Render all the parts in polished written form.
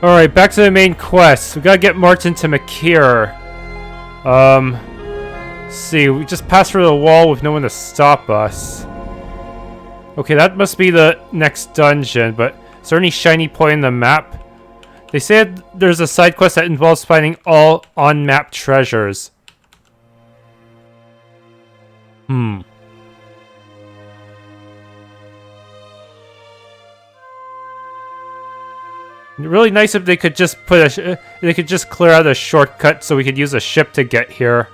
Alright, back to the main quest. We gotta get Martin to MAKIR. Let's see, we just passed through the wall with no one to stop us. Okay, that must be the next dungeon, but is there any shiny point in the map? They said there's a side quest that involves finding all on-map treasures. Really nice if they could just put they could just clear out a shortcut so we could use a ship to get here.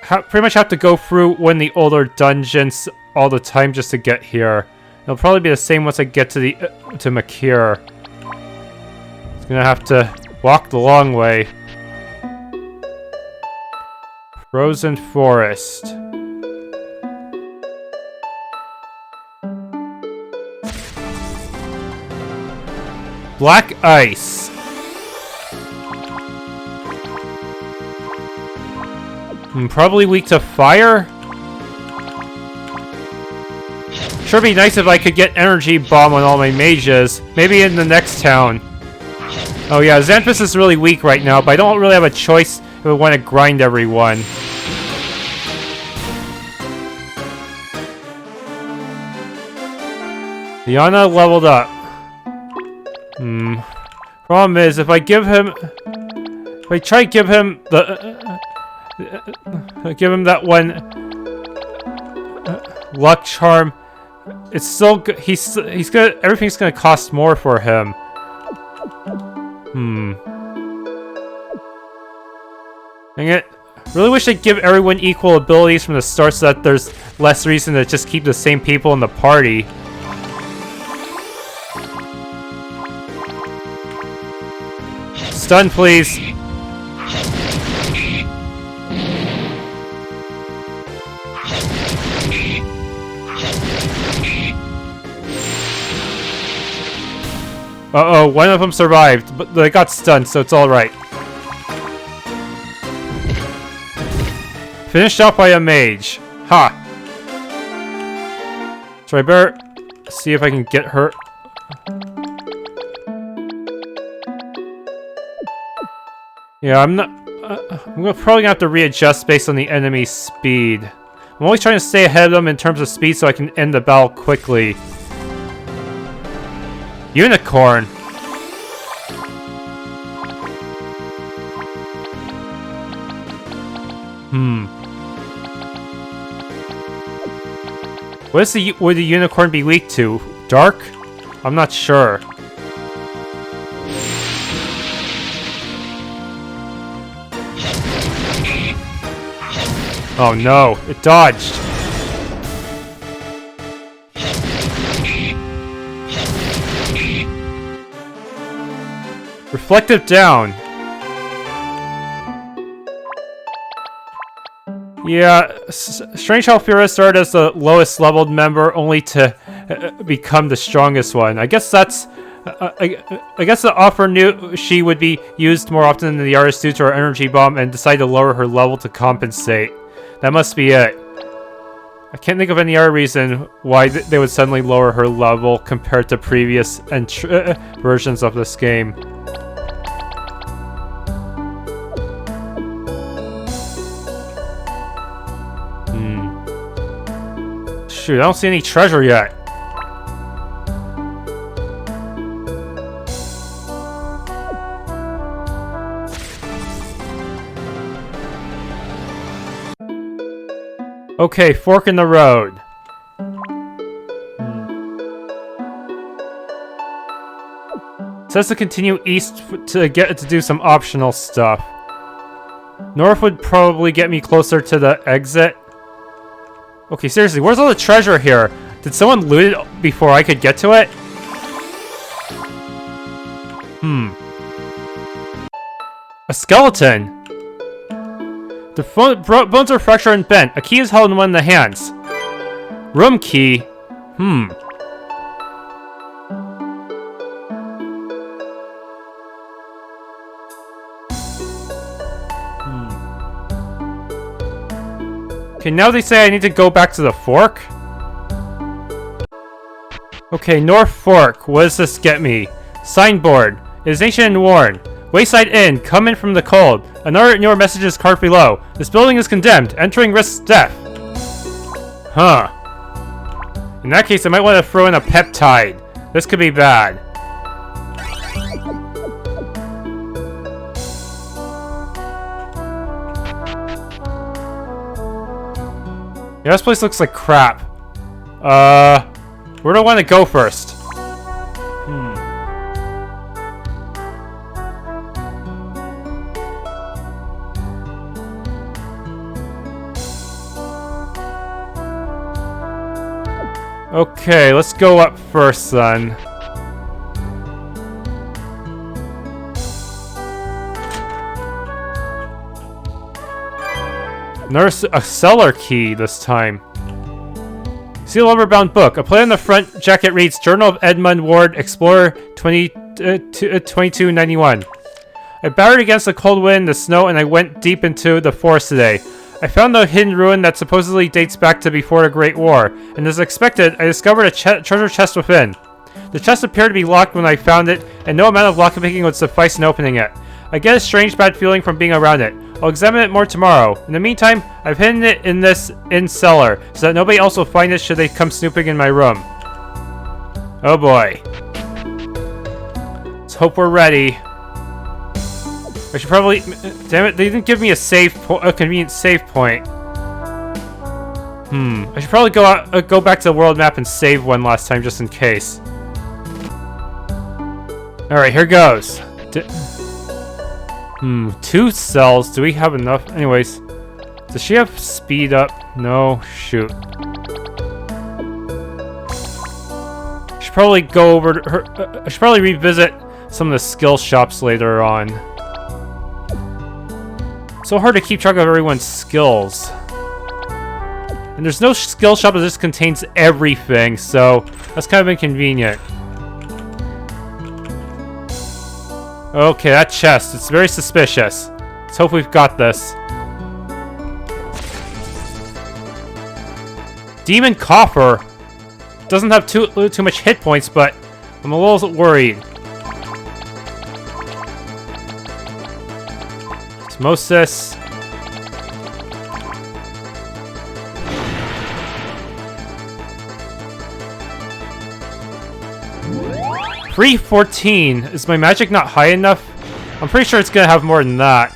Pretty much have to go through one of the older dungeons all the time just to get here. It'll probably be the same once I get to MAKIR. It's gonna have to walk the long way. Frozen Forest. Black Ice. Probably weak to fire? Sure be nice if I could get energy bomb on all my mages. Maybe in the next town. Oh yeah, Xanthus is really weak right now, but I don't really have a choice if I want to grind everyone. Diana leveled up. Problem is, if I try to give him that one luck charm, it's still everything's gonna cost more for him. Dang it. Really wish I'd give everyone equal abilities from the start so that there's less reason to just keep the same people in the party. Stun, please. Uh-oh, one of them survived, but they got stunned, so it's alright. Finished off by a mage. Ha! So I better see if I can get her. Yeah, I'm probably gonna have to readjust based on the enemy's speed. I'm always trying to stay ahead of them in terms of speed so I can end the battle quickly. Unicorn! Would the unicorn be weak to? Dark? I'm not sure. Oh no, it dodged. Reflective down. Yeah, strange how Fira started as the lowest leveled member only to become the strongest one. I guess that's... I guess the offer knew she would be used more often than the artist due to her energy bomb and decided to lower her level to compensate. That must be it. I can't think of any other reason why they would suddenly lower her level compared to previous versions of this game. Shoot, I don't see any treasure yet. Okay, fork in the road. It says to continue east to do some optional stuff. North would probably get me closer to the exit. Okay, seriously, where's all the treasure here? Did someone loot it before I could get to it? A skeleton! The bones are fractured and bent. A key is held in one of the hands. Room key? Okay, now they say I need to go back to the fork? Okay, North Fork. What does this get me? Signboard. It is ancient and worn. Wayside Inn. Come in from the cold. Another newer messages card below. This building is condemned. Entering risks death. Huh. In that case, I might want to throw in a peptide. This could be bad. Yeah, this place looks like crap. Where do I want to go first? Okay, let's go up first then. There's a cellar key this time. See the lumber-bound book. A plate on the front jacket reads Journal of Edmund Ward, Explorer 2291. I battered against the cold wind, the snow, and I went deep into the forest today. I found a hidden ruin that supposedly dates back to before the Great War, and as expected, I discovered a treasure chest within. The chest appeared to be locked when I found it, and no amount of lockpicking would suffice in opening it. I get a strange bad feeling from being around it. I'll examine it more tomorrow. In the meantime, I've hidden it in this inn cellar, so that nobody else will find it should they come snooping in my room. Oh boy. Let's hope we're ready. I should probably... Damn it, they didn't give me a convenient save point. I should probably go back to the world map and save one last time just in case. Alright, here goes. 2 cells. Do we have enough? Anyways. Does she have speed up? No. Shoot. I should probably go over to her... I should probably revisit some of the skill shops later on. So hard to keep track of everyone's skills. And there's no skill shop that just contains everything, so that's kind of inconvenient. Okay, that chest. It's very suspicious. Let's hope we've got this. Demon Coffer doesn't have too much hit points, but I'm a little worried. Osmosis. Free 14. Is my magic not high enough? I'm pretty sure it's gonna have more than that.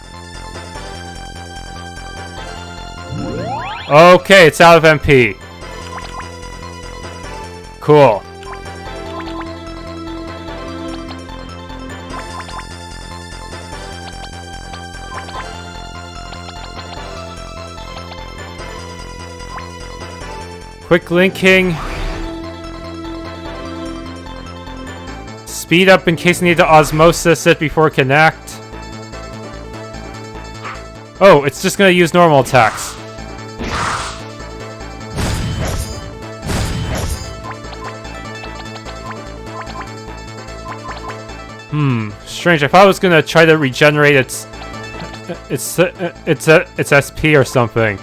Okay, it's out of MP. Cool. Quick linking. Speed up in case I need to osmosis it before connect. Oh, it's just gonna use normal attacks. Strange. I thought I was gonna try to regenerate its SP or something.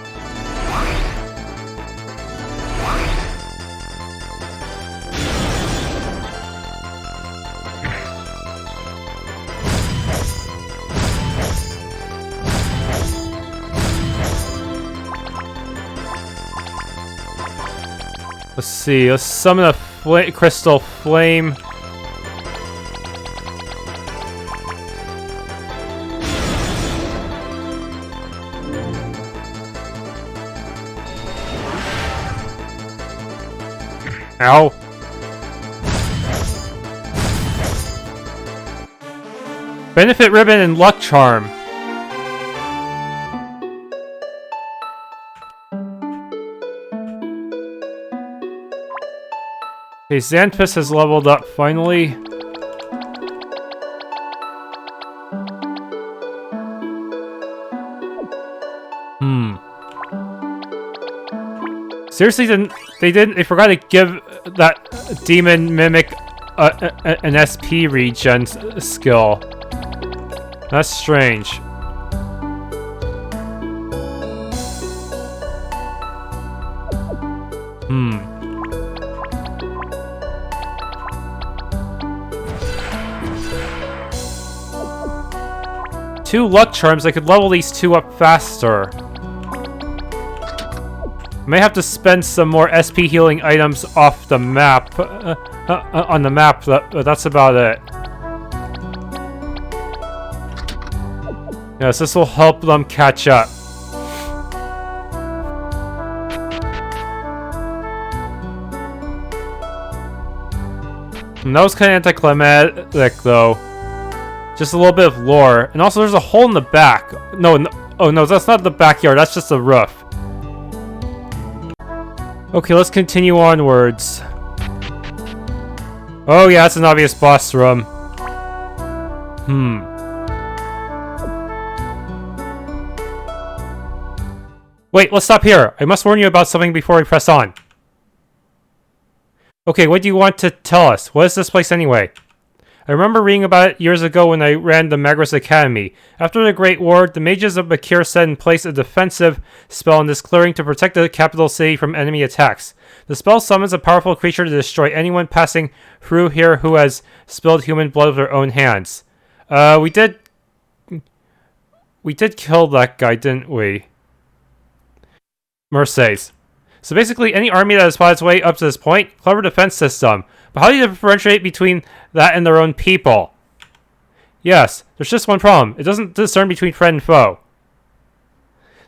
Let's see. Let's summon a crystal flame. Ow. Benefit Ribbon and Luck Charm. Okay, Xanthus has leveled up finally. Seriously, they forgot to give that demon mimic an SP regen skill. That's strange. 2 luck charms, I could level these 2 up faster. May have to spend some more SP healing items off the map. On the map, that's about it. Yes, this will help them catch up. And that was kind of anticlimactic, though. Just a little bit of lore. And also, there's a hole in the back. No, oh no, that's not the backyard. That's just the roof. Okay, let's continue onwards. Oh yeah, that's an obvious boss room. Wait, let's stop here. I must warn you about something before we press on. Okay, what do you want to tell us? What is this place anyway? I remember reading about it years ago when I ran the MAKIR'S Academy. After the Great War, the mages of MAKIR set in place a defensive spell in this clearing to protect the capital city from enemy attacks. The spell summons a powerful creature to destroy anyone passing through here who has spilled human blood with their own hands. We did kill that guy, didn't we? Mercedes. So basically, any army that has fought its way up to this point, clever defense system. But how do you differentiate between that and their own people? Yes, there's just one problem. It doesn't discern between friend and foe.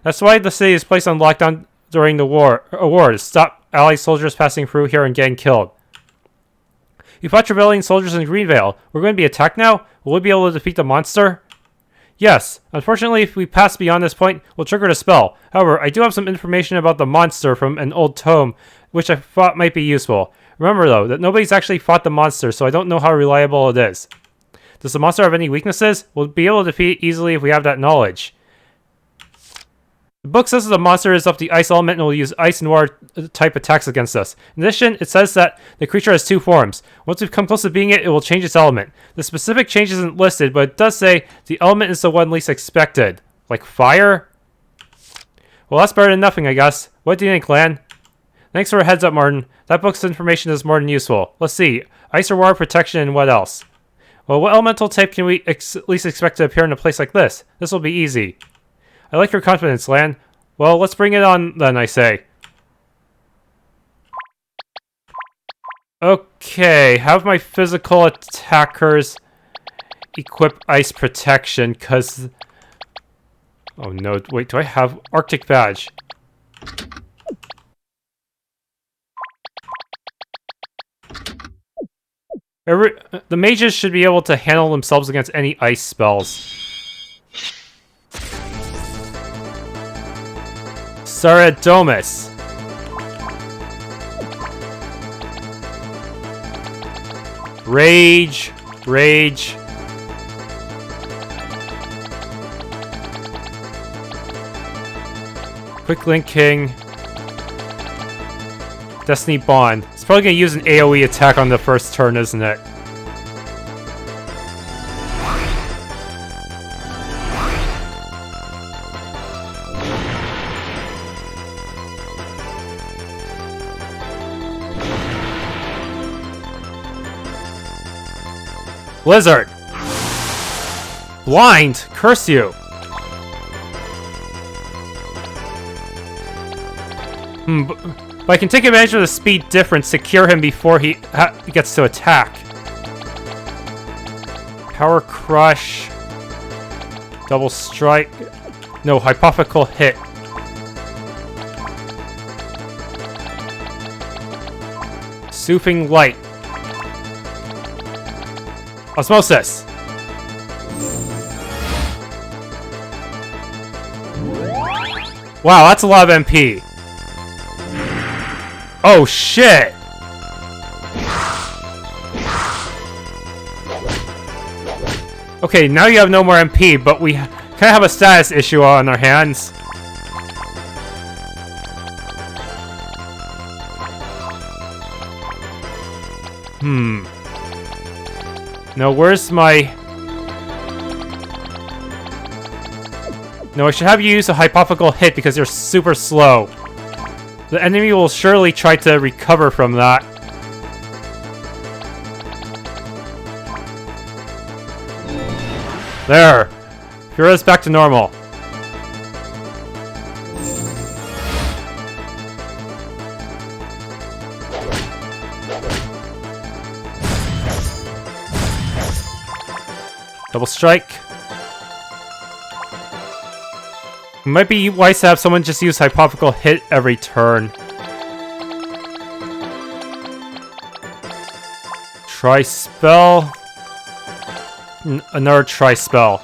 That's why the city is placed on lockdown during the war to stop allied soldiers passing through here and getting killed. You fought rebellion soldiers in Greenvale. We're going to be attacked now? Will we be able to defeat the monster? Yes. Unfortunately, if we pass beyond this point, we'll trigger the spell. However, I do have some information about the monster from an old tome, which I thought might be useful. Remember, though, that nobody's actually fought the monster, so I don't know how reliable it is. Does the monster have any weaknesses? We'll be able to defeat it easily if we have that knowledge. The book says that the monster is of the ice element and will use ice and water type attacks against us. In addition, it says that the creature has 2 forms. Once we've come close to being it, it will change its element. The specific change isn't listed, but it does say the element is the one least expected. Like fire? Well, that's better than nothing, I guess. What do you think, Lan? Thanks for a heads up, Martin. That book's information is more than useful. Let's see. Ice or water protection and what else? Well, what elemental type can we at least expect to appear in a place like this? This will be easy. I like your confidence, Lan. Well, let's bring it on then, I say. Okay, have my physical attackers equip ice protection, cause... Oh no, wait, do I have Arctic badge? The mages should be able to handle themselves against any ice spells. Saradomis. Rage. Rage. Quick Link King. Destiny Bond. It's probably going to use an AoE attack on the first turn, isn't it? Blizzard! Blind! Curse you! But I can take advantage of the speed difference to cure him before he gets to attack. Power Crush. Double Strike. No, Hypothetical Hit. Soothing Light. Osmosis. Wow, that's a lot of MP. Oh shit! Okay, now you have no more MP, but we kind of have a status issue on our hands. No, where's my... No, I should have you use a hypothetical hit because you're super slow. The enemy will surely try to recover from that. There. Fira's back to normal. Double strike. It might be wise to have someone just use hypothetical hit every turn. Tri-spell. Another tri-spell.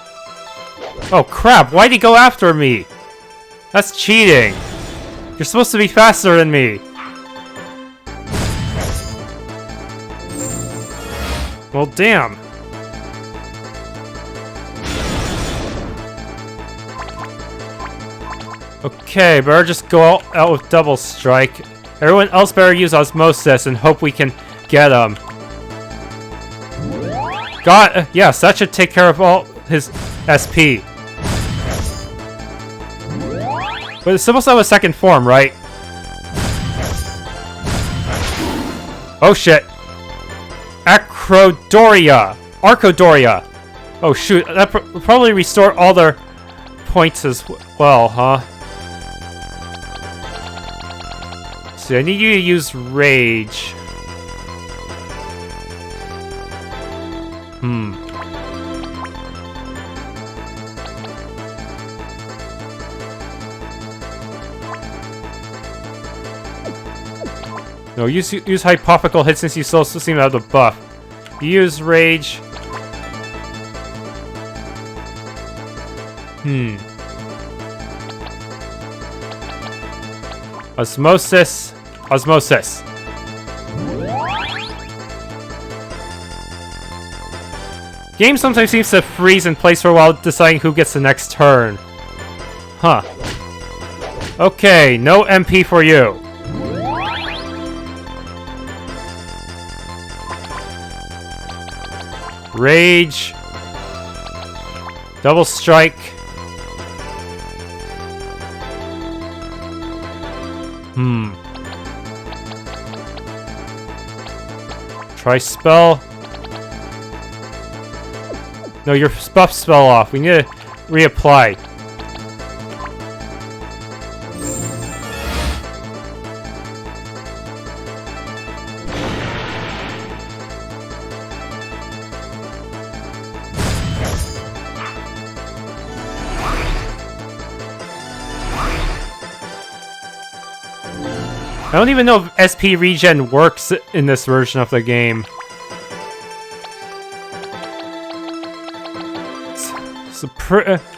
Oh crap, why'd he go after me? That's cheating. You're supposed to be faster than me. Well, damn. Okay, better just go out with double strike. Everyone else better use osmosis and hope we can get him. God, yes, that should take care of all his SP. But it's supposed to have a second form, right? Oh shit. Arcodoria. Oh shoot, that will probably restore all their points as well, huh? See, I need you to use rage. No, use hypothetical hit since you still seem to have the buff. Use rage. Osmosis. Osmosis. Game sometimes seems to freeze in place for a while deciding who gets the next turn. Huh. Okay, no MP for you. Rage. Double strike. Try spell. No, your buff spell off. We need to reapply. I don't even know if SP regen works in this version of the game.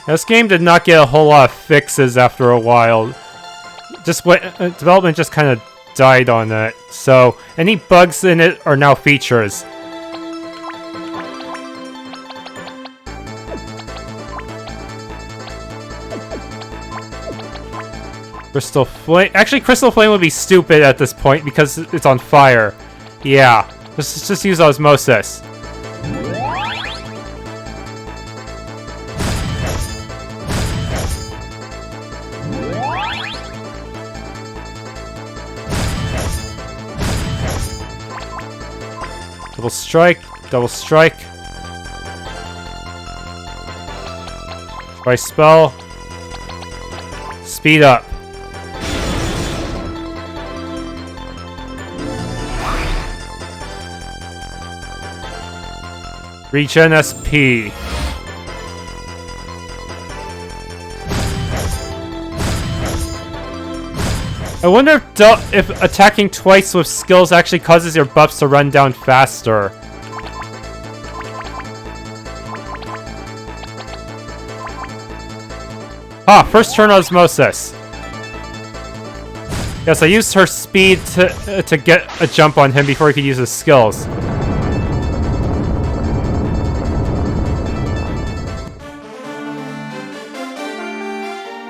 This game did not get a whole lot of fixes after a while. Development just kind of died on it. So any bugs in it are now features. Crystal Flame. Actually, Crystal Flame would be stupid at this point because it's on fire. Yeah, let's just use Osmosis. Double strike, double strike. Try spell. Speed up. Regen SP. I wonder if attacking twice with skills actually causes your buffs to run down faster. First turn Osmosis. Yes, I used her speed to get a jump on him before he could use his skills.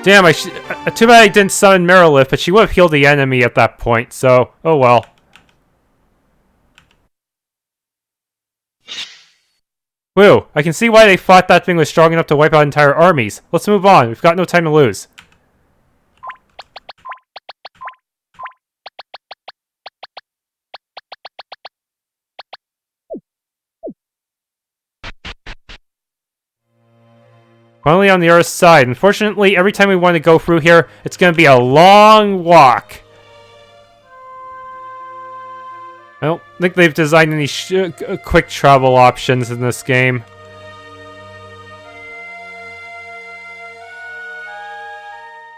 Damn, too bad I didn't summon Merilith, but she would have healed the enemy at that point, so oh well. Woo, I can see why they thought that thing was strong enough to wipe out entire armies. Let's move on, we've got no time to lose. Finally on the other side. Unfortunately, every time we want to go through here, it's going to be a long walk. I don't think they've designed any quick travel options in this game.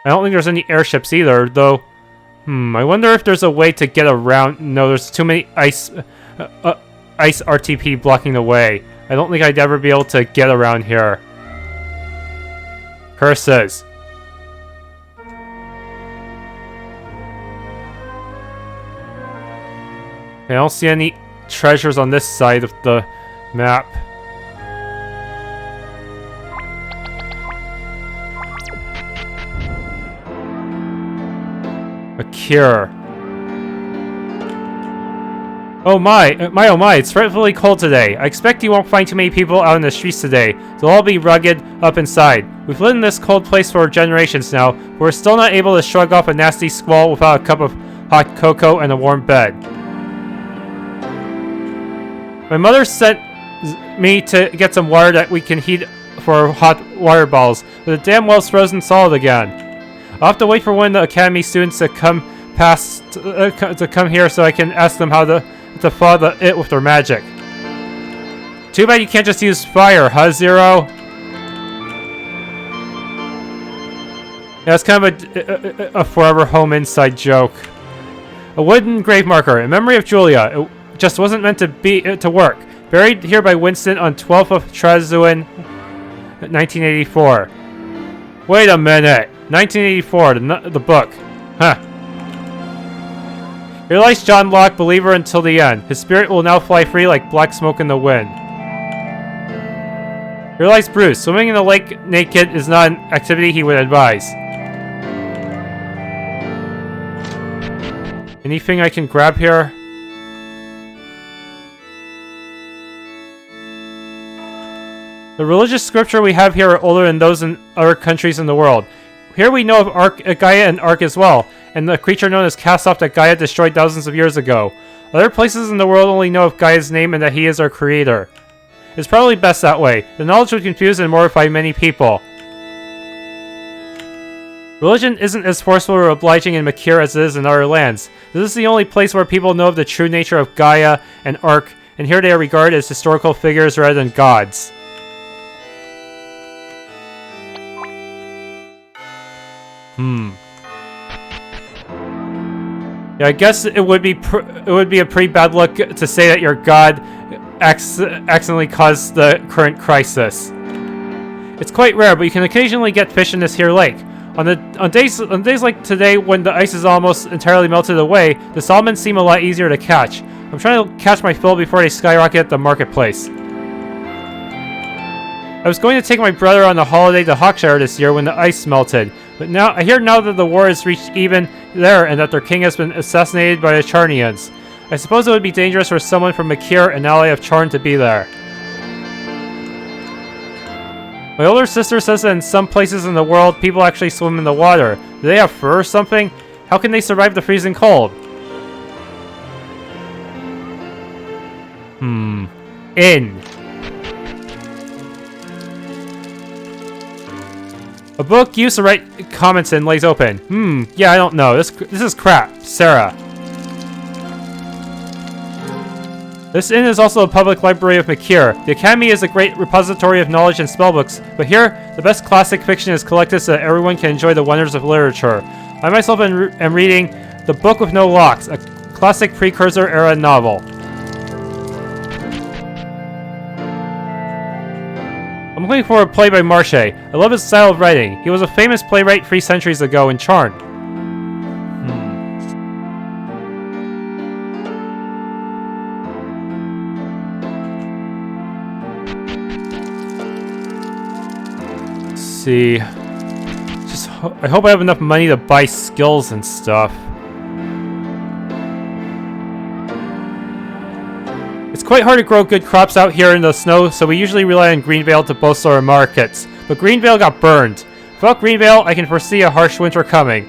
I don't think there's any airships either, though. I wonder if there's a way to get around. No, there's too many ice RTP blocking the way. I don't think I'd ever be able to get around here. Curses. I don't see any treasures on this side of the map. A cure. Oh my, it's frightfully cold today. I expect you won't find too many people out in the streets today. They'll all be rugged up inside. We've lived in this cold place for generations now, but we're still not able to shrug off a nasty squall without a cup of hot cocoa and a warm bed. My mother sent me to get some water that we can heat for hot water balls, but the damn well's frozen solid again. I'll have to wait for one of the academy students to come to come here so I can ask them how to thaw it with their magic. Too bad you can't just use fire, huh, Zero? Yeah, it's kind of a forever home inside joke. A wooden grave marker in memory of Julia. It just wasn't meant to work. Buried here by Winston on 12th of Trazuin, 1984. Wait a minute. 1984, the book. Huh. Here lies John Locke, believer until the end. His spirit will now fly free like black smoke in the wind. Here lies Bruce. Swimming in the lake naked is not an activity he would advise. Anything I can grab here? The religious scripture we have here are older than those in other countries in the world. Here we know of Gaia and Ark as well, and the creature known as Cast-Off that Gaia destroyed thousands of years ago. Other places in the world only know of Gaia's name and that he is our creator. It's probably best that way. The knowledge would confuse and mortify many people. Religion isn't as forceful or obliging in Makir as it is in other lands. This is the only place where people know of the true nature of Gaia and Ark, and here they are regarded as historical figures rather than gods. Yeah, I guess it would be a pretty bad look to say that your god accidentally caused the current crisis. It's quite rare, but you can occasionally get fish in this here lake. On days like today, when the ice is almost entirely melted away, the salmon seem a lot easier to catch. I'm trying to catch my fill before they skyrocket at the marketplace. I was going to take my brother on a holiday to Hawkshire this year when the ice melted, but now I hear that the war has reached even there and that their king has been assassinated by the Charnians. I suppose it would be dangerous for someone from Makir, an ally of Charn, to be there. My older sister says that in some places in the world, people actually swim in the water. Do they have fur or something? How can they survive the freezing cold? Inn. A book used to write comments in lays open. Yeah, I don't know. This is crap. Sarah. This inn is also a public library of Makir. The Academy is a great repository of knowledge and spellbooks, but here, the best classic fiction is collected so that everyone can enjoy the wonders of literature. I myself am reading The Book with No Locks, a classic precursor-era novel. I'm looking for a play by Marche. I love his style of writing. He was a famous playwright 3 centuries ago in Charn. See. I hope I have enough money to buy skills and stuff. It's quite hard to grow good crops out here in the snow, so we usually rely on Greenvale to bolster our markets. But Greenvale got burned. Without Greenvale, I can foresee a harsh winter coming.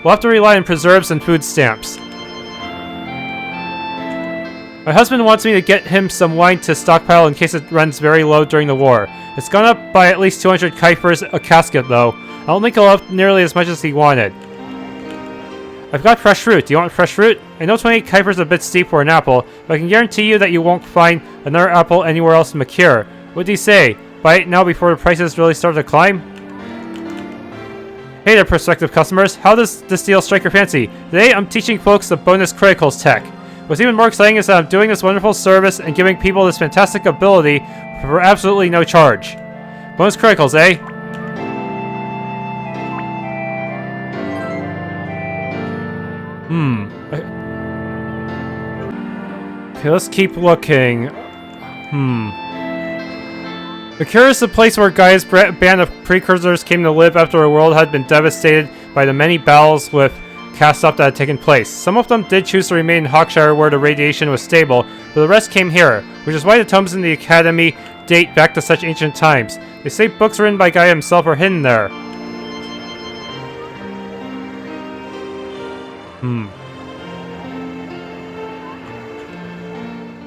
We'll have to rely on preserves and food stamps. My husband wants me to get him some wine to stockpile in case it runs very low during the war. It's gone up by at least 200 Coffers a casket, though. I don't think it'll up nearly as much as he wanted. I've got fresh fruit. Do you want fresh fruit? I know 28 Coffers is a bit steep for an apple, but I can guarantee you that you won't find another apple anywhere else in MAKIR. What do you say? Buy it now before the prices really start to climb? Hey there, prospective customers. How does this deal strike your fancy? Today, I'm teaching folks the bonus criticals tech. What's even more exciting is that I'm doing this wonderful service and giving people this fantastic ability for absolutely no charge. Bonus criticals, eh? Okay, let's keep looking. MAKIR is the place where Gaia's band of precursors came to live after the world had been devastated by the many battles with cast-off that had taken place. Some of them did choose to remain in Hawkshire where the radiation was stable, but the rest came here, which is why the tomes in the Academy date back to such ancient times. They say books written by Gaia himself are hidden there.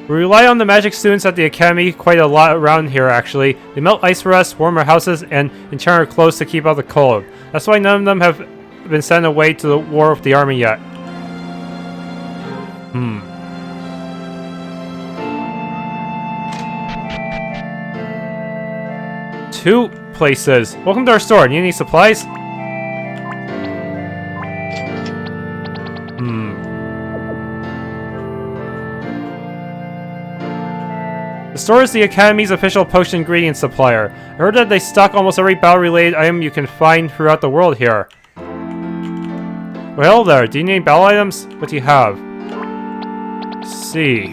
We rely on the magic students at the Academy quite a lot around here, actually. They melt ice for us, warm our houses, and enchant our clothes to keep out the cold. That's why none of them have been sent away to the war with the army yet. Two places. Welcome to our store. Need any supplies? The store is the Academy's official potion ingredient supplier. I heard that they stock almost every battle-related item you can find throughout the world here. Well there, do you need battle items? What do you have? Let's see.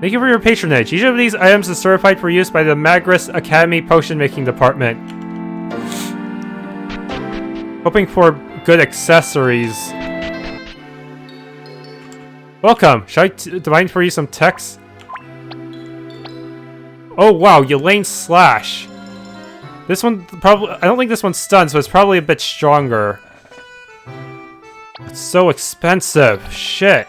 Thank you for your patronage. Each of these items is certified for use by the MAKIR'S Academy Potion Making Department. Hoping for good accessories. Welcome. Should I divine for you some text? Oh wow, Elaine Slash. This one probably, I don't think this one stuns, but it's probably a bit stronger. It's so expensive. Shit.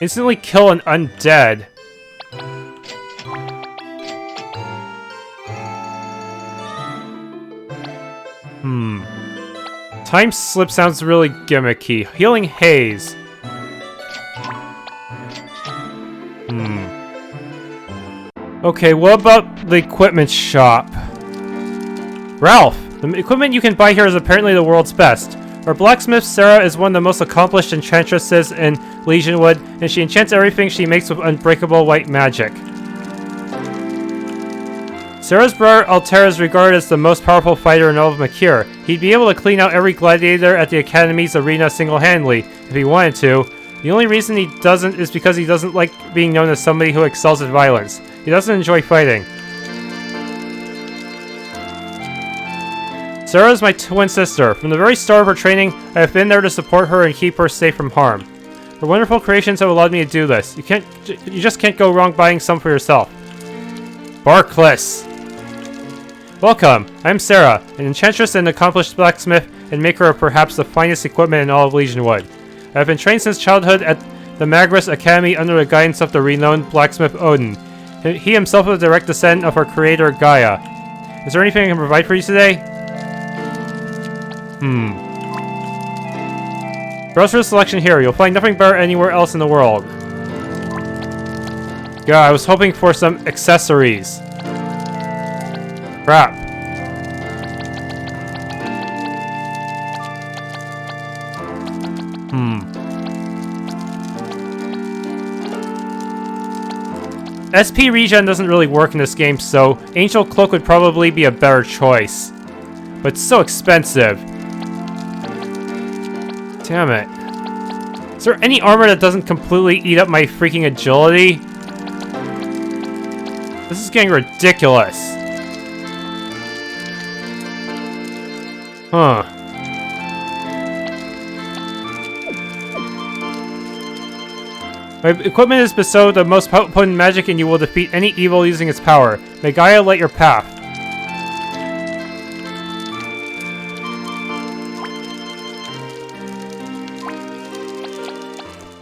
Instantly kill an undead. Time slip sounds really gimmicky. Healing haze. Okay, what about the equipment shop? Ralph! The equipment you can buy here is apparently the world's best. Our blacksmith, Sarah, is one of the most accomplished enchantresses in Legionwood, and she enchants everything she makes with unbreakable white magic. Sarah's brother, Altair, is regarded as the most powerful fighter in all of MAKIR. He'd be able to clean out every gladiator at the Academy's arena single-handedly, if he wanted to. The only reason he doesn't is because he doesn't like being known as somebody who excels at violence. He doesn't enjoy fighting. Sarah is my twin sister. From the very start of her training, I have been there to support her and keep her safe from harm. Her wonderful creations have allowed me to do this. You just can't go wrong buying some for yourself. Barkless. Welcome. I'm Sarah, an enchantress and accomplished blacksmith and maker of perhaps the finest equipment in all of Legionwood. I have been trained since childhood at the MAKIR'S Academy under the guidance of the renowned blacksmith Odin. He himself is a direct descendant of our creator Gaia. Is there anything I can provide for you today? Browse for the selection here. You'll find nothing better anywhere else in the world. Yeah, I was hoping for some accessories. Crap. SP regen doesn't really work in this game, so Angel Cloak would probably be a better choice. But it's so expensive. Damn it. Is there any armor that doesn't completely eat up my freaking agility? This is getting ridiculous. Huh. My equipment is bestowed the most potent magic and you will defeat any evil using its power. May Gaia light your path.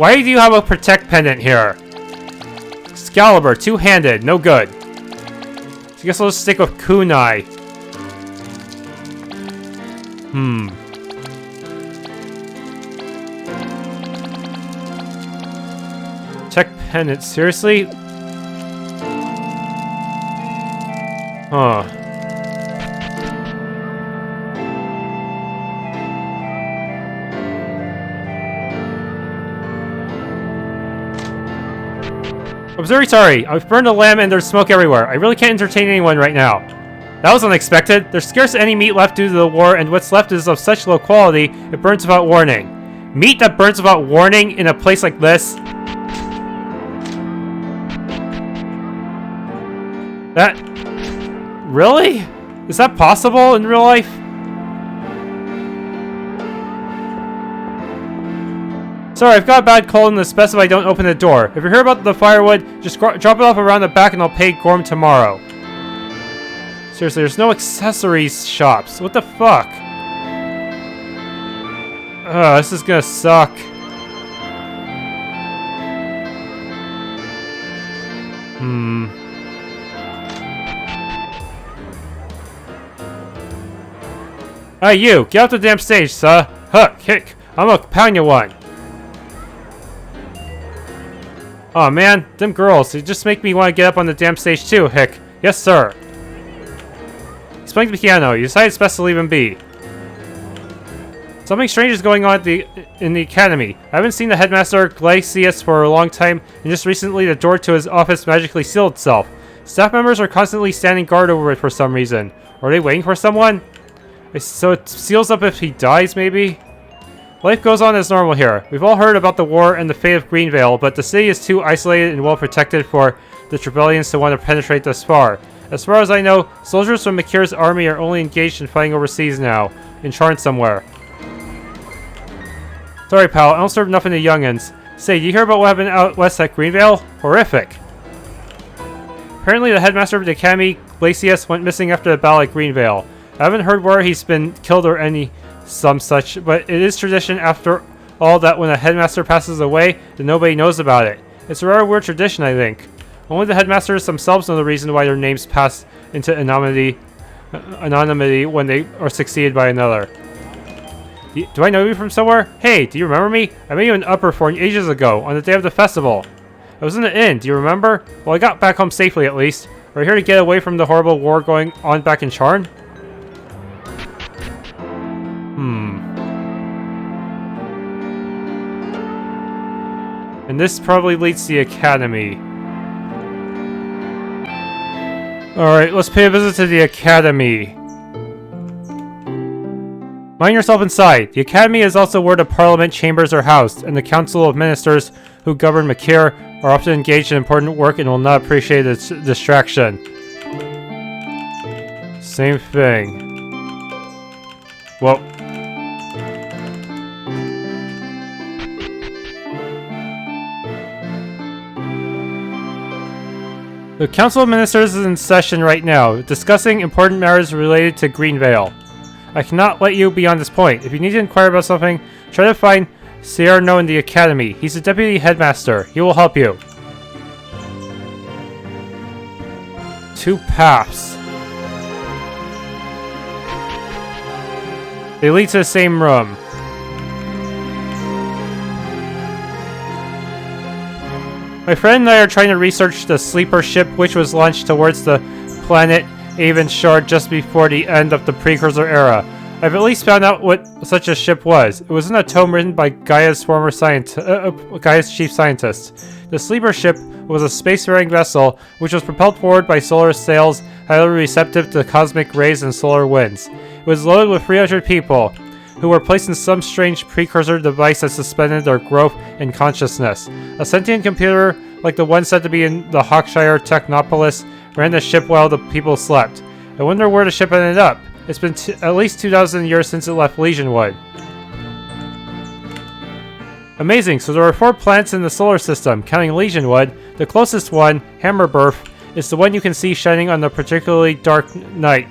Why do you have a protect pendant here? Excalibur, two-handed, no good. So I guess I'll just stick with kunai. Check pendant, seriously? Huh. I'm very sorry. I've burned a lamb and there's smoke everywhere. I really can't entertain anyone right now. That was unexpected. There's scarce any meat left due to the war, and what's left is of such low quality, it burns without warning. Meat that burns without warning in a place like this? That... Really? Is that possible in real life? Sorry, I've got a bad cold and it's best if I don't open the door. If you hear about the firewood, just drop it off around the back and I'll pay Gorm tomorrow. Seriously, there's no accessories shops. What the fuck? This is gonna suck. Hey, you! Get off the damn stage, sir! Huh, kick! I'm gonna pound you one! Oh man, them girls, they just make me want to get up on the damn stage too, hick. Yes, sir. He's playing the piano. You decide it's best to leave him be. Something strange is going on in the academy. I haven't seen the headmaster, Glacius, for a long time, and just recently the door to his office magically sealed itself. Staff members are constantly standing guard over it for some reason. Are they waiting for someone? So it seals up if he dies, maybe? Life goes on as normal here. We've all heard about the war and the fate of Greenvale, but the city is too isolated and well protected for the Trebellians to want to penetrate thus far. As far as I know, soldiers from MAKIR'S army are only engaged in fighting overseas now, in Charn somewhere. Sorry pal, I don't serve nothing to youngins. Say, you hear about what happened out west at Greenvale? Horrific. Apparently the headmaster of the academy, Glacius, went missing after the battle at Greenvale. I haven't heard where he's been killed or some such, but it is tradition after all that when a headmaster passes away, then nobody knows about it. It's a rather weird tradition, I think. Only the headmasters themselves know the reason why their names pass into anonymity when they are succeeded by another. Do I know you from somewhere? Hey, do you remember me? I met you in Upper Forn ages ago, on the day of the festival. I was in the inn, do you remember? Well, I got back home safely at least. We're here to get away from the horrible war going on back in Charn? And this probably leads to the academy. Alright, let's pay a visit to the academy. Mind yourself inside. The academy is also where the parliament chambers are housed, and the council of ministers who govern MAKIR are often engaged in important work and will not appreciate its distraction. Same thing. Well. The Council of Ministers is in session right now, discussing important matters related to Greenvale. I cannot let you beyond this point. If you need to inquire about something, try to find Cyrano in the Academy. He's the Deputy Headmaster. He will help you. 2 paths. They lead to the same room. My friend and I are trying to research the sleeper ship which was launched towards the planet Avon Shard just before the end of the Precursor era. I've at least found out what such a ship was. It was in a tome written by Gaia's Gaia's chief scientist. The sleeper ship was a spacefaring vessel which was propelled forward by solar sails highly receptive to cosmic rays and solar winds. It was loaded with 300 people, who were placed in some strange precursor device that suspended their growth and consciousness. A sentient computer, like the one said to be in the Hawkshire Technopolis, ran the ship while the people slept. I wonder where the ship ended up. It's been at least 2,000 years since it left Legionwood. Amazing, so there are 4 planets in the solar system, counting Legionwood. The closest one, Hammerberth, is the one you can see shining on a particularly dark night.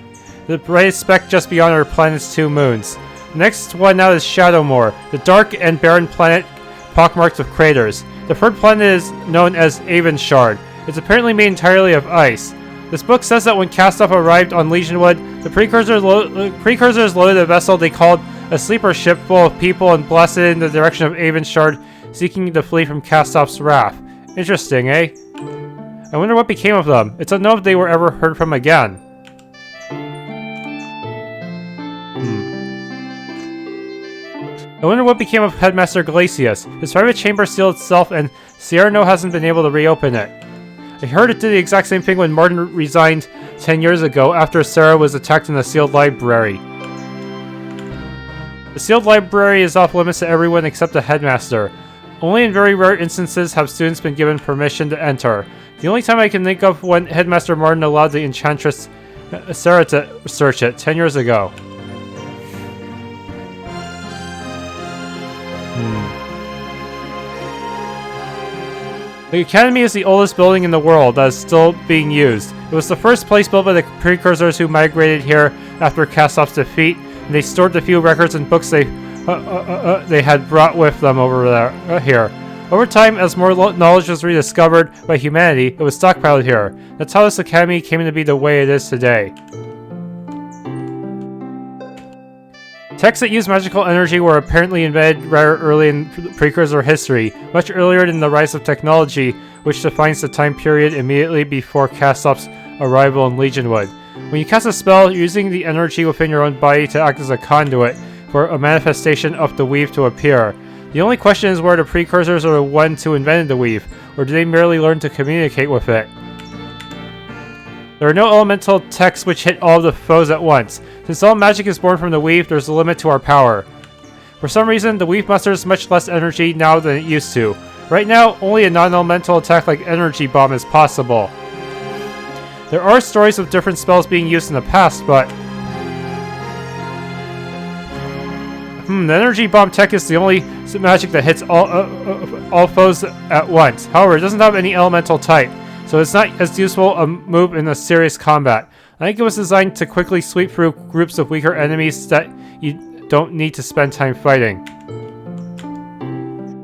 The brightest speck just beyond our planet's 2 moons. The next one now is Shadowmoor, the dark and barren planet pockmarked with craters. The third planet is known as Avonshard. It's apparently made entirely of ice. This book says that when Castoff arrived on Legionwood, the precursors loaded a vessel they called a sleeper ship full of people and blasted it in the direction of Avonshard, seeking to flee from Castoff's wrath. Interesting, eh? I wonder what became of them. It's unknown if they were ever heard from again. I wonder what became of Headmaster Glacius. His private chamber sealed itself and Cyrano hasn't been able to reopen it. I heard it did the exact same thing when Martin resigned 10 years ago after Sarah was attacked in the sealed library. The sealed library is off limits to everyone except the headmaster. Only in very rare instances have students been given permission to enter. The only time I can think of when Headmaster Martin allowed the enchantress Sarah to search it, 10 years ago. The Academy is the oldest building in the world that is still being used. It was the first place built by the precursors who migrated here after Castoff's defeat, and they stored the few records and books they had brought with them over there, here. Over time, as more knowledge was rediscovered by humanity, it was stockpiled here. That's how this Academy came to be the way it is today. Texts that use magical energy were apparently invented rather early in precursor history, much earlier than the rise of technology, which defines the time period immediately before Castoff's arrival in Legionwood. When you cast a spell, you're using the energy within your own body to act as a conduit for a manifestation of the weave to appear. The only question is whether the precursors are the ones who invented the weave, or did they merely learn to communicate with it? There are no elemental texts which hit all of the foes at once. Since all magic is born from the weave, there's a limit to our power. For some reason, the weave musters much less energy now than it used to. Right now, only a non-elemental attack like Energy Bomb is possible. There are stories of different spells being used in the past, but... the Energy Bomb tech is the only magic that hits all foes at once. However, it doesn't have any elemental type, so it's not as useful a move in a serious combat. I think it was designed to quickly sweep through groups of weaker enemies that you don't need to spend time fighting.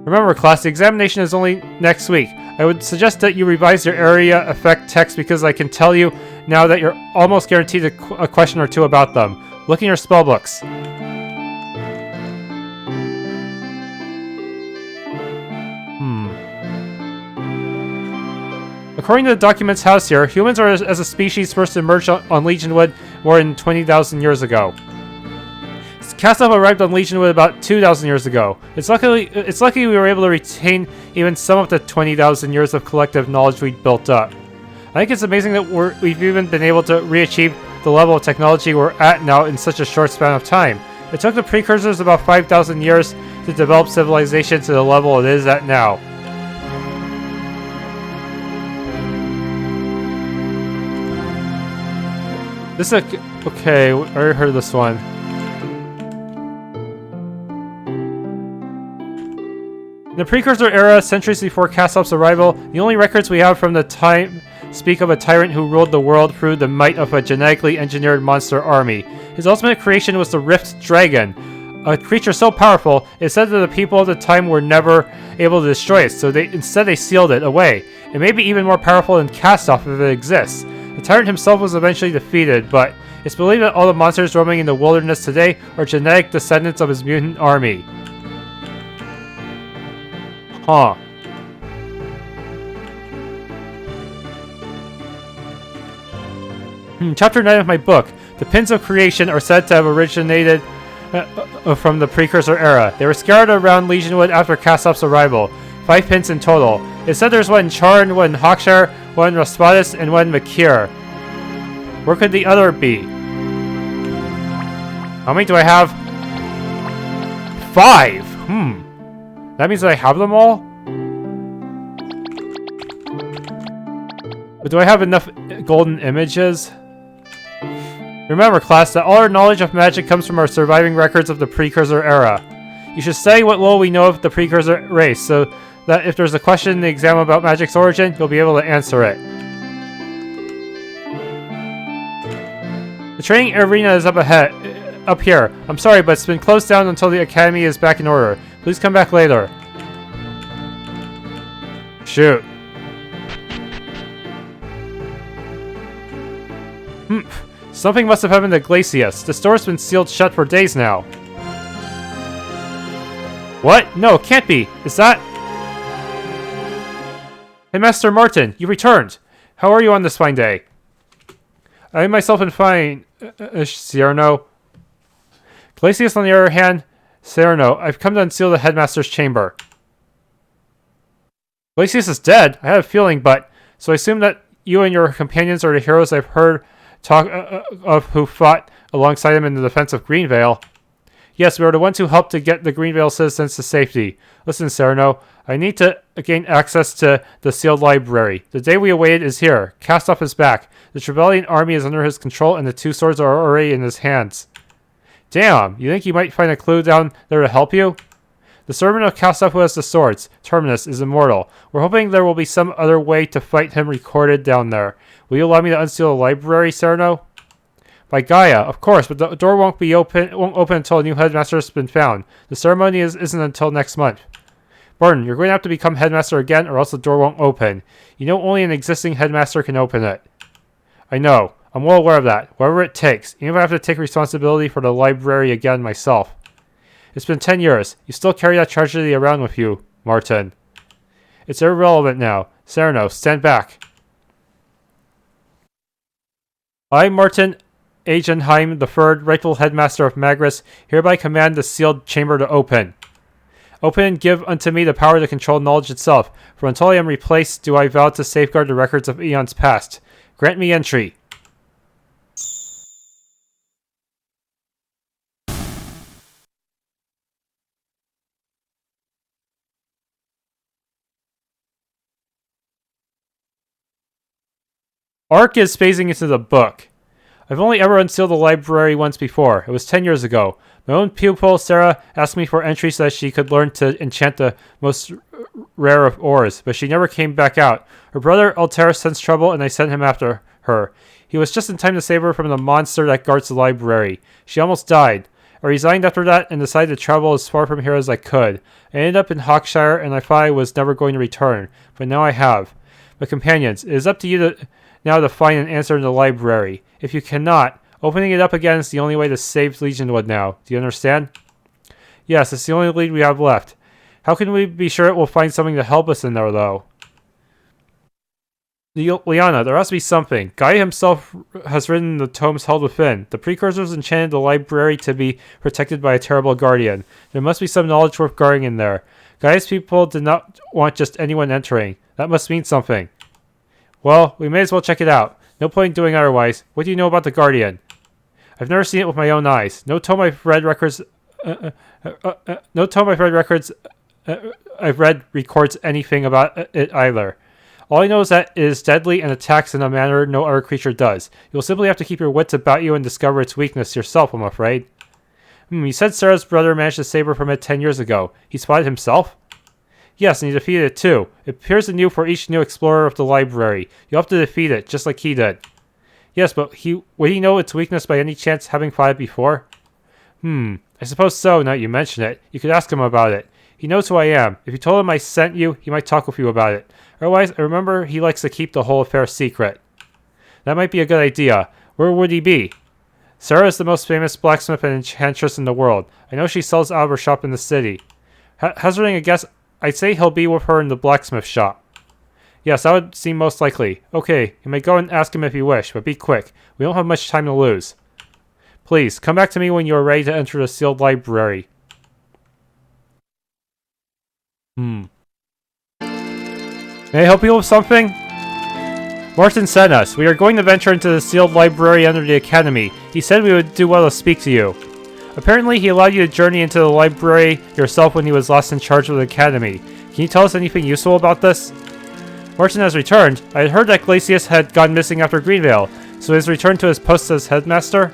Remember class, the examination is only next week. I would suggest that you revise your area effect text because I can tell you now that you're almost guaranteed a question or two about them. Look in your spellbooks. According to the documents housed here, humans are as a species first emerged on Legionwood more than 20,000 years ago. Castoff arrived on Legionwood about 2,000 years ago. It's lucky we were able to retain even some of the 20,000 years of collective knowledge we built up. I think it's amazing that we've even been able to re-achieve the level of technology we're at now in such a short span of time. It took the precursors about 5,000 years to develop civilization to the level it is at now. This is okay, I already heard this one. In the precursor era, centuries before Castoff's arrival, the only records we have from the time speak of a tyrant who ruled the world through the might of a genetically engineered monster army. His ultimate creation was the Rift Dragon, a creature so powerful, it said that the people of the time were never able to destroy it, so instead they sealed it away. It may be even more powerful than Castoff if it exists. The tyrant himself was eventually defeated, but it's believed that all the monsters roaming in the wilderness today are genetic descendants of his mutant army. Huh. Chapter 9 of my book. The Pins of Creation are said to have originated from the precursor era. They were scattered around Legionwood after Castoff's arrival. 5 pins in total. It said there's one in Charn, one in Hawkshire, one in Raspadis, and one in MAKIR'. Where could the other be? How many do I have? 5! That means that I have them all? But do I have enough golden images? Remember, class, that all our knowledge of magic comes from our surviving records of the precursor era. You should study what little we know of the precursor race, so that if there's a question in the exam about magic's origin, you'll be able to answer it. The training arena is up here. I'm sorry, but it's been closed down until the academy is back in order. Please come back later. shoot. Something must have happened to Glacius. The store's been sealed shut for days now. What? No, it can't be. Is that... Hey, Master Martin, you returned. How are you on this fine day? I myself am fine, Cyrano. Glacius, on the other hand, Cyrano, I've come to unseal the headmaster's chamber. Glacius is dead, I had a feeling, but... So I assume that you and your companions are the heroes I've heard talk of who fought alongside him in the defense of Greenvale. Yes, we are the ones who helped to get the Greenvale citizens to safety. Listen, Cyrano, I need to gain access to the sealed library. The day we awaited is here. Cast off his back. The Trevelyan army is under his control and the two swords are already in his hands. Damn, you think you might find a clue down there to help you? The servant of Castoph who has the swords, Terminus, is immortal. We're hoping there will be some other way to fight him recorded down there. Will you allow me to unseal the library, Cyrano? By Gaia, of course, but the door won't open until a new headmaster has been found. The ceremony isn't until next month. Barton, you're going to have to become headmaster again, or else the door won't open. You know only an existing headmaster can open it. I know. I'm well aware of that. Whatever it takes. Even if I have to take responsibility for the library again myself. It's been 10 years. You still carry that tragedy around with you, Martin. It's irrelevant now. Cyrano, stand back. I, Martin Agenheim III, rightful headmaster of MAKIR'S, hereby command the sealed chamber to open. Open and give unto me the power to control knowledge itself, for until I am replaced do I vow to safeguard the records of eons past. Grant me entry. Arc is phasing into the book. I've only ever unsealed the library once before. It was 10 years ago. My own pupil, Sarah, asked me for entry so that she could learn to enchant the most rare of ores, but she never came back out. Her brother, Alteris, sensed trouble, and I sent him after her. He was just in time to save her from the monster that guards the library. She almost died. I resigned after that and decided to travel as far from here as I could. I ended up in Hawkshire, and I thought I was never going to return, but now I have. My companions, it is up to you now to find an answer in the library. If you cannot, opening it up again is the only way to save Legionwood now. Do you understand? Yes, it's the only lead we have left. How can we be sure it will find something to help us in there, though? Liana, there has to be something. Gaia himself has written the tomes held within. The precursors enchanted the library to be protected by a terrible guardian. There must be some knowledge worth guarding in there. Gaia's people did not want just anyone entering. That must mean something. Well, we may as well check it out. No point in doing otherwise. What do you know about the Guardian? I've never seen it with my own eyes. No tome I've read records records anything about it either. All I know is that it is deadly and attacks in a manner no other creature does. You'll simply have to keep your wits about you and discover its weakness yourself, I'm afraid. You said Sarah's brother managed to save her from it 10 years ago. He spotted himself? Yes, and he defeated it too. It appears anew for each new explorer of the library. You'll have to defeat it, just like he did. Yes, but would he know its weakness by any chance, having fought it before? I suppose so, now that you mention it. You could ask him about it. He knows who I am. If you told him I sent you, he might talk with you about it. Otherwise, I remember he likes to keep the whole affair secret. That might be a good idea. Where would he be? Sarah is the most famous blacksmith and enchantress in the world. I know she sells out of her shop in the city. Hazarding a guess, I'd say he'll be with her in the blacksmith shop. Yes, that would seem most likely. Okay, you may go and ask him if you wish, but be quick. We don't have much time to lose. Please, come back to me when you are ready to enter the sealed library. May I help you with something? Martin sent us. We are going to venture into the sealed library under the academy. He said we would do well to speak to you. Apparently, he allowed you to journey into the library yourself when he was last in charge of the academy. Can you tell us anything useful about this? Martin has returned. I had heard that Glacius had gone missing after Greenvale, so he has returned to his post as headmaster?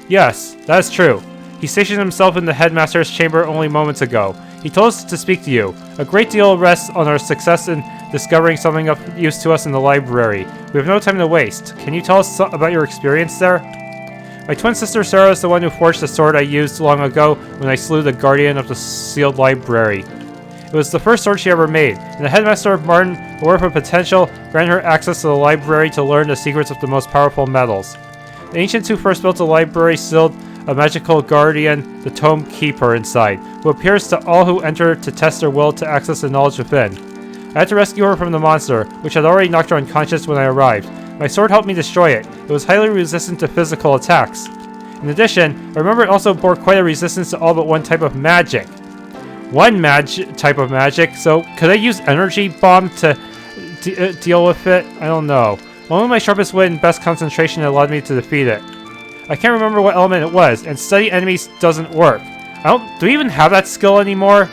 Yes, that is true. He stationed himself in the headmaster's chamber only moments ago. He told us to speak to you. A great deal rests on our success in discovering something of use to us in the library. We have no time to waste. Can you tell us about your experience there? My twin sister Sarah is the one who forged the sword I used long ago when I slew the guardian of the sealed library. It was the first sword she ever made, and the headmaster of Martin, aware of her potential, granted her access to the library to learn the secrets of the most powerful metals. The ancients who first built the library sealed a magical guardian, the Tome Keeper, inside, who appears to all who enter to test their will to access the knowledge within. I had to rescue her from the monster, which had already knocked her unconscious when I arrived. My sword helped me destroy it. It was highly resistant to physical attacks. In addition, I remember it also bore quite a resistance to all but one type of magic. Type of magic, so could I use Energy Bomb to deal with it? I don't know. Only my sharpest wit and best concentration allowed me to defeat it. I can't remember what element it was, and study enemies doesn't work. Do we even have that skill anymore?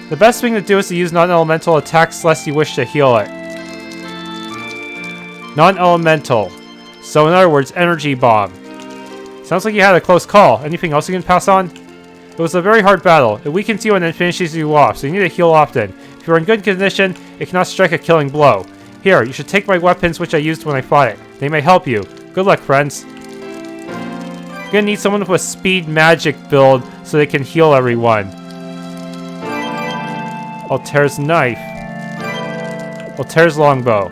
The best thing to do is to use non-elemental attacks lest you wish to heal it. Non-elemental. So in other words, Energy Bomb. Sounds like you had a close call. Anything else you can pass on? It was a very hard battle. It weakens you and then finishes you off, so you need to heal often. If you're in good condition, it cannot strike a killing blow. Here, you should take my weapons which I used when I fought it. They may help you. Good luck, friends. You're gonna need someone with a speed magic build so they can heal everyone. Altair's knife. Altair's longbow.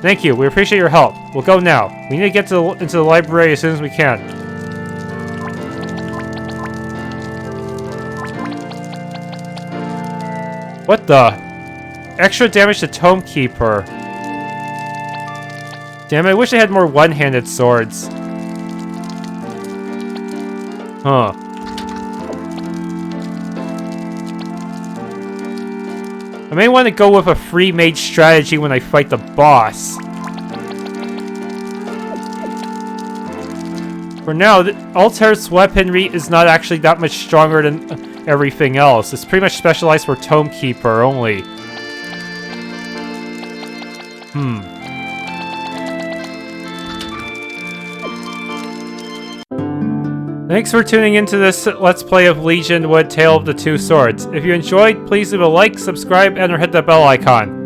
Thank you, we appreciate your help. We'll go now. We need to get into the library as soon as we can. What the? Extra damage to Tome Keeper. Damn, I wish I had more one-handed swords. Huh. I may want to go with a free mage strategy when I fight the boss. For now, Altair's weaponry is not actually that much stronger than everything else. It's pretty much specialized for Tome Keeper only. Thanks for tuning into this Let's Play of Legionwood Tale of the Two Swords. If you enjoyed, please leave a like, subscribe, and or hit the bell icon.